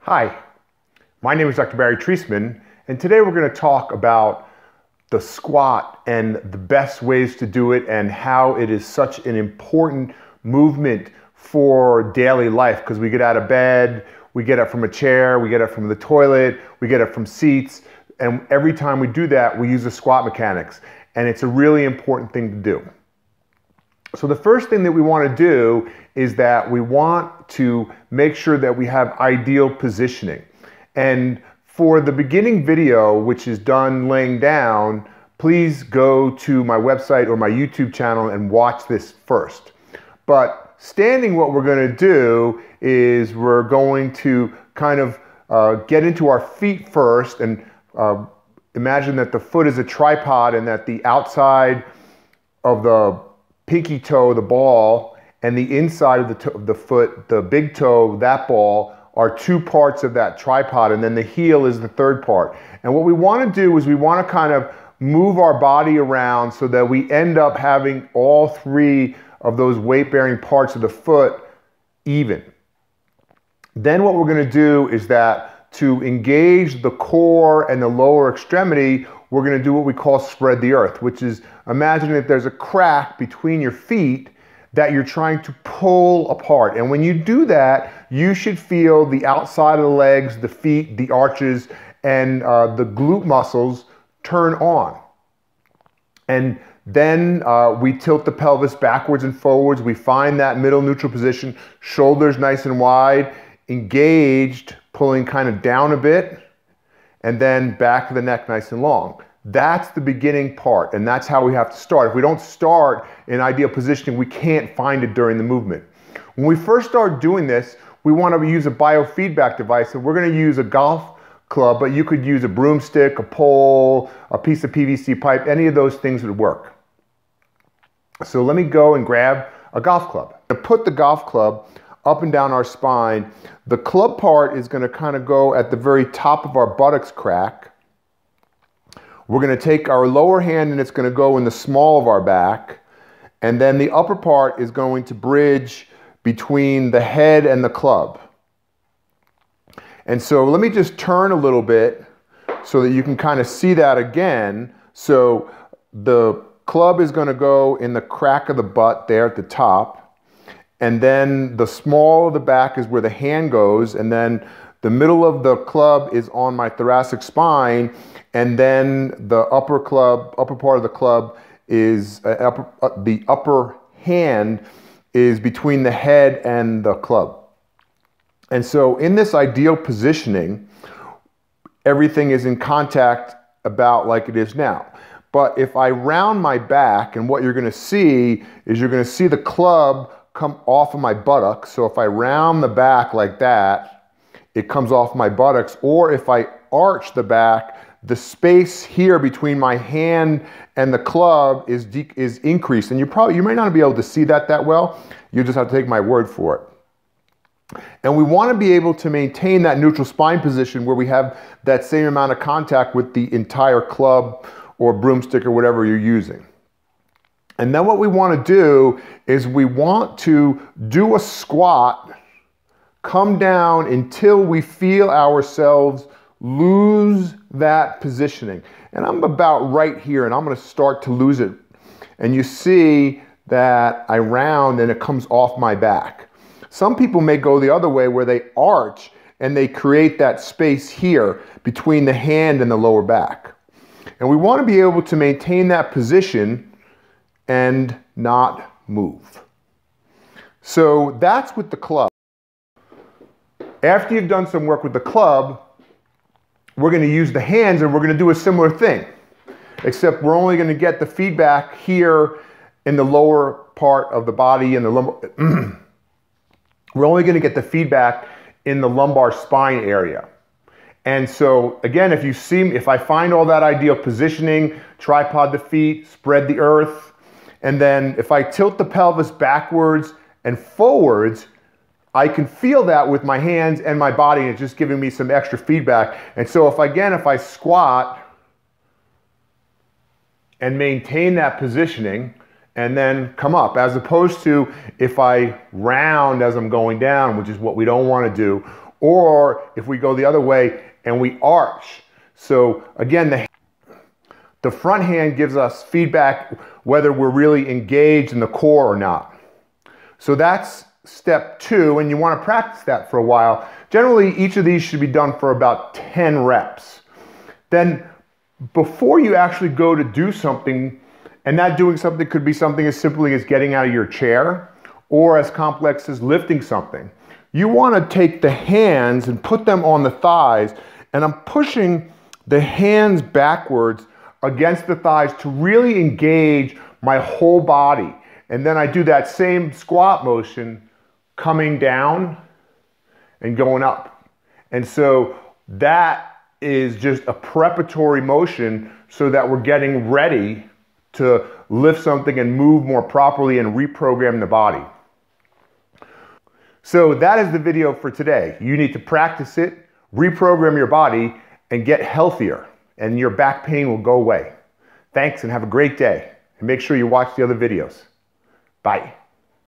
Hi, my name is Dr. Barry Treisman, and today we're going to talk about the squat and the best ways to do it and how it is such an important movement for daily life, because we get out of bed, we get up from a chair, we get up from the toilet, we get up from seats, and every time we do that, we use the squat mechanics, and it's a really important thing to do. So the first thing that we want to do is that we want to make sure that we have ideal positioning. And for the beginning video, which is done laying down, please go to my website or my YouTube channel and watch this first. But standing, what we're going to do is we're going to kind of get into our feet first, and imagine that the foot is a tripod and that the outside of the pinky toe, the ball, and the inside of the foot, the big toe, that ball, are two parts of that tripod, and then the heel is the third part. And what we want to do is we want to kind of move our body around so that we end up having all three of those weight-bearing parts of the foot even. Then what we're going to do is that to engage the core and the lower extremity, we're going to do what we call spread the earth, which is imagine that there's a crack between your feet that you're trying to pull apart. And when you do that, you should feel the outside of the legs, the feet, the arches, and the glute muscles turn on. And then we tilt the pelvis backwards and forwards. We find that middle neutral position, shoulders nice and wide, engaged, pulling kind of down a bit, and then back of the neck nice and long. That's the beginning part, and that's how we have to start. If we don't start in ideal positioning, we can't find it during the movement. When we first start doing this, we want to use a biofeedback device, and we're going to use a golf club, but you could use a broomstick, a pole, a piece of PVC pipe, any of those things would work. So let me go and grab a golf club. To put the golf club up and down our spine, the club part is going to kind of go at the very top of our buttocks crack. We're going to take our lower hand and it's going to go in the small of our back, and then the upper part is going to bridge between the head and the club. And so let me just turn a little bit so that you can kind of see that again. So the club is going to go in the crack of the butt there at the top. And then the small of the back is where the hand goes, and then the middle of the club is on my thoracic spine, and then the upper part of the club is the upper hand is between the head and the club. And so in this ideal positioning, everything is in contact about like it is now. But if I round my back, and what you're going to see is you're going to see the club come off of my buttocks. So if I round the back like that, it comes off my buttocks. Or if I arch the back, the space here between my hand and the club is increased. And you might not be able to see that well. You just have to take my word for it. And we want to be able to maintain that neutral spine position where we have that same amount of contact with the entire club or broomstick or whatever you're using. And then what we want to do is we want to do a squat, come down until we feel ourselves lose that positioning. And I'm about right here, and I'm going to start to lose it. And you see that I round and it comes off my back. Some people may go the other way where they arch and they create that space here between the hand and the lower back. And we want to be able to maintain that position and not move. So that's with the club. After you've done some work with the club, we're going to use the hands and we're going to do a similar thing, except we're only going to get the feedback here in the lower part of the body and the lumbar. We're only going to get the feedback in the lumbar spine area. And so again, if I find all that ideal positioning, tripod the feet, spread the earth, and then if I tilt the pelvis backwards and forwards, I can feel that with my hands and my body, and it's just giving me some extra feedback. And so if I squat and maintain that positioning and then come up, as opposed to if I round as I'm going down, which is what we don't want to do, or if we go the other way and we arch. So again, the front hand gives us feedback whether we're really engaged in the core or not. So that's step 2, and you want to practice that for a while. Generally, each of these should be done for about 10 reps. Then before you actually go to do something, and that doing something could be something as simply as getting out of your chair or as complex as lifting something, you want to take the hands and put them on the thighs, and I'm pushing the hands backwards against the thighs to really engage my whole body. And then I do that same squat motion coming down and going up. And so that is just a preparatory motion so that we're getting ready to lift something and move more properly and reprogram the body. So that is the video for today. You need to practice it, reprogram your body, and get healthier, and your back pain will go away. Thanks, and have a great day. And make sure you watch the other videos. Bye.